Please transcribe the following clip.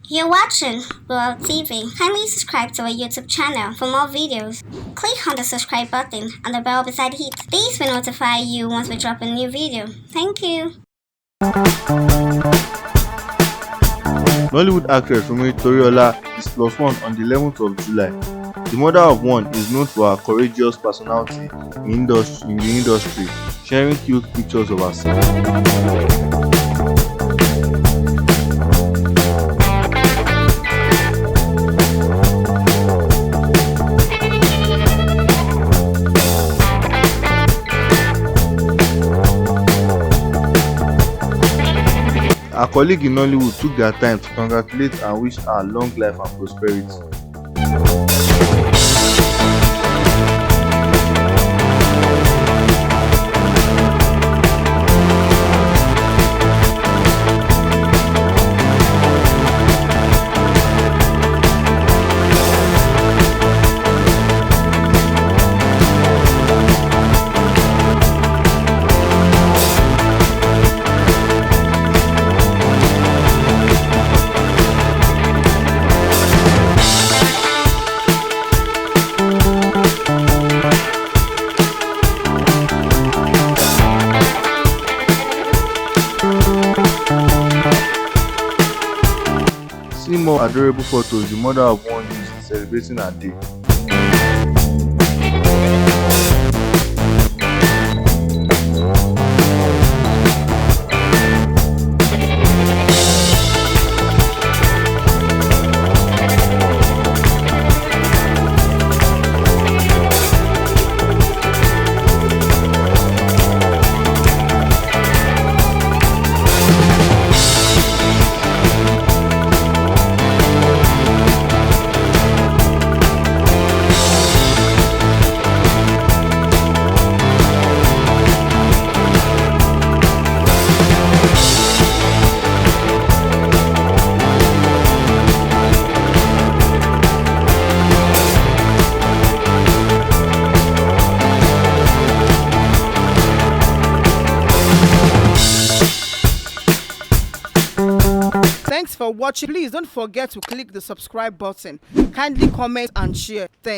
You're watching Blowout TV. Kindly subscribe to our YouTube channel for more videos. Click on the subscribe button and the bell beside it. These will notify you once we drop a new video. Thank you. Nollywood actress Funmi Toriola is +1 on the 11th of July. The mother of one is known for her courageous personality in the industry, sharing cute pictures of herself. Her colleagues in Nollywood took their time to congratulate and wish her long life and prosperity. See more adorable photos the mother of one used celebrating her day. Thanks for watching. Please don't forget to click the subscribe button. Kindly comment and share. Thanks.